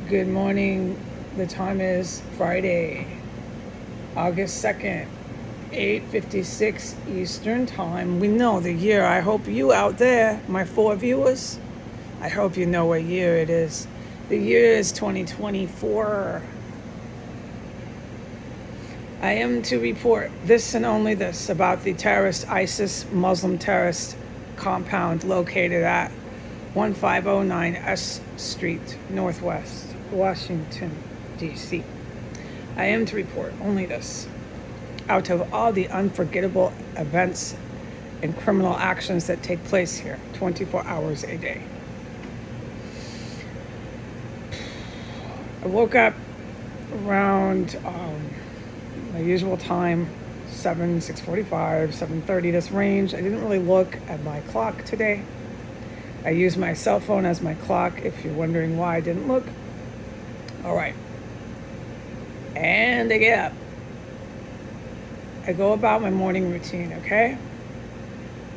Good morning. The time is Friday, August 2nd, 8:56 Eastern Time. We know the year. I hope you out there, my four viewers, I hope you know what year it is. The year is 2024. I am to report this and only this about the terrorist ISIS Muslim terrorist compound located at 1509 S Street, Northwest, Washington, D.C. I am to report only this. Out of all the unforgettable events and criminal actions that take place here 24 hours a day. I woke up around my usual time, 6:45, 7:30, this range. I didn't really look at my clock today. I use my cell phone as my clock if you're wondering why I didn't look. All right. And I get up. I go about my morning routine, okay?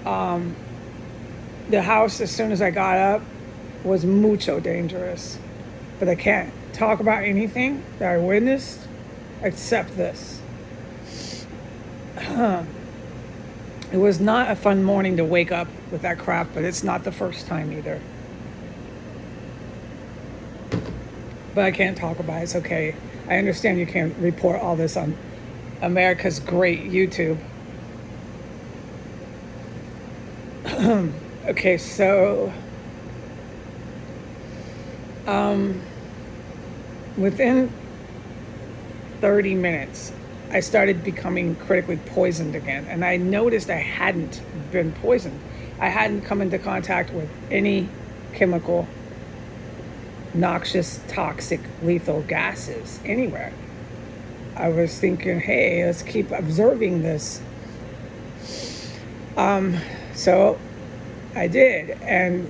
The house, as soon as I got up, was mucho dangerous. But I can't talk about anything that I witnessed except this. It was not a fun morning to wake up with that crap, but it's not the first time either. But I can't talk about it. It's okay. I understand you can't report all this on America's great YouTube. Okay, so within 30 minutes, I started becoming critically poisoned again. And I noticed I hadn't been poisoned. I hadn't come into contact with any chemical, noxious, toxic, lethal gases anywhere. I was thinking, hey, let's keep observing this. So I did. And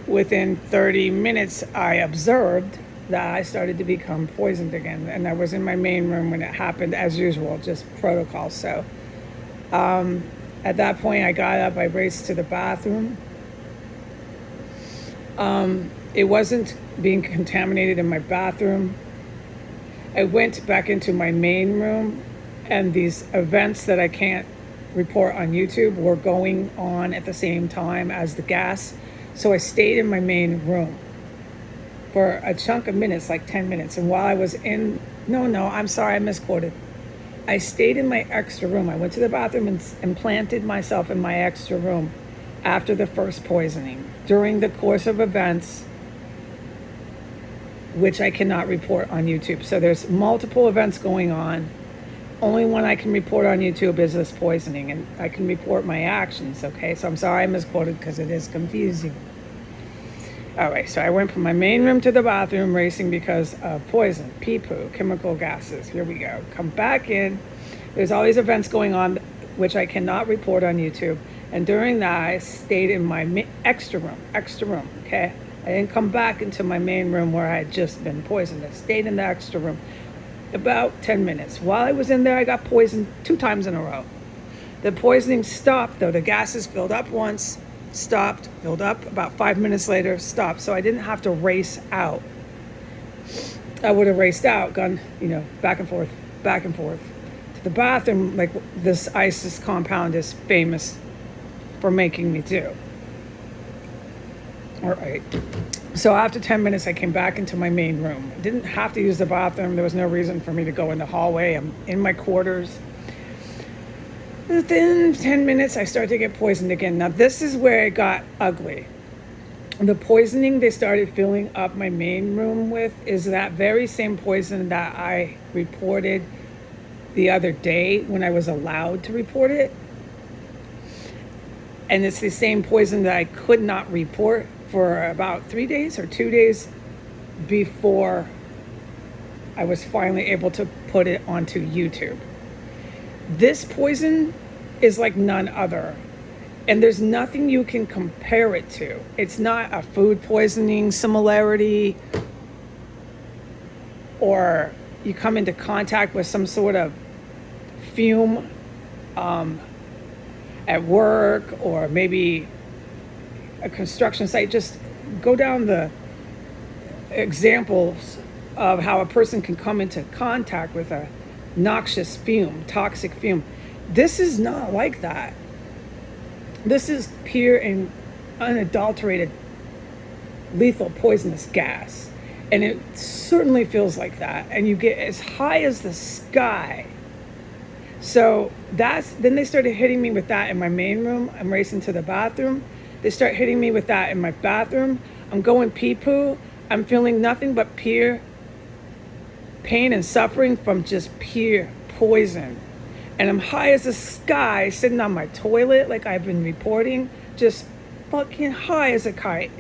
within 30 minutes, I observed that I started to become poisoned again. And I was in my main room when it happened, as usual, just protocol. So at that point, I got up, I raced to the bathroom. It wasn't being contaminated in my bathroom. I went back into my main room, and these events that I can't report on YouTube were going on at the same time as the gas. So I stayed in my main room for a chunk of minutes, like 10 minutes. And while I was in, I'm sorry, I misquoted. I stayed in my extra room. I went to the bathroom and planted myself in my extra room after the first poisoning during the course of events, which I cannot report on YouTube. So there's multiple events going on. Only one I can report on YouTube is this poisoning, and I can report my actions, okay? So I'm sorry I misquoted because it is confusing. All right, so I went from my main room to the bathroom racing because of poison, pee-poo, chemical gases. Here we go. Come back in. There's all these events going on which I cannot report on YouTube. And during that, I stayed in my extra room, okay? I didn't come back into my main room where I had just been poisoned. I stayed in the extra room about 10 minutes. While I was in there, I got poisoned 2 times in a row. The poisoning stopped, though. The gases filled up once, stopped, filled up. About 5 minutes later, stopped. So I didn't have to race out. I would have raced out, gone, back and forth to the bathroom, like this ISIS compound is famous for making me do. All right. So after 10 minutes, I came back into my main room. I didn't have to use the bathroom. There was no reason for me to go in the hallway. I'm in my quarters. Within 10 minutes, I started to get poisoned again. Now, this is where it got ugly. The poisoning they started filling up my main room with is that very same poison that I reported the other day when I was allowed to report it. And it's the same poison that I could not report for about 3 days or 2 days before I was finally able to put it onto YouTube. This poison is like none other. And there's nothing you can compare it to. It's not a food poisoning similarity, or you come into contact with some sort of fume at work, or maybe a construction site. Just go down examples of how a person can come into contact with a noxious fume, toxic fume. This is not like that. This is pure and unadulterated lethal poisonous gas. And it certainly feels like that. And you get as high as the sky. So then they started hitting me with that in my main room. I'm racing to the bathroom. They start hitting me with that in my bathroom. I'm going pee-poo. I'm feeling nothing but pure pain and suffering from just pure poison. And I'm high as the sky, sitting on my toilet like I've been reporting, just fucking high as a kite.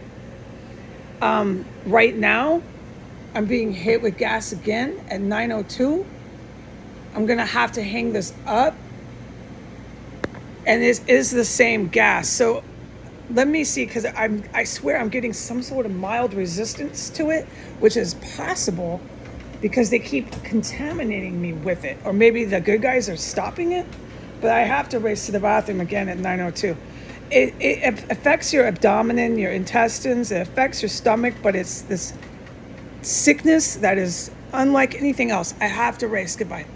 Right now, I'm being hit with gas again at 9:02. I'm gonna have to hang this up, and it is the same gas. So let me see, because I swear I'm getting some sort of mild resistance to it, which is possible because they keep contaminating me with it, or maybe the good guys are stopping it. But I have to race to the bathroom again at 9:02. It affects your abdomen, your intestines. It affects your stomach, but it's this sickness that is unlike anything else. I have to race. Goodbye.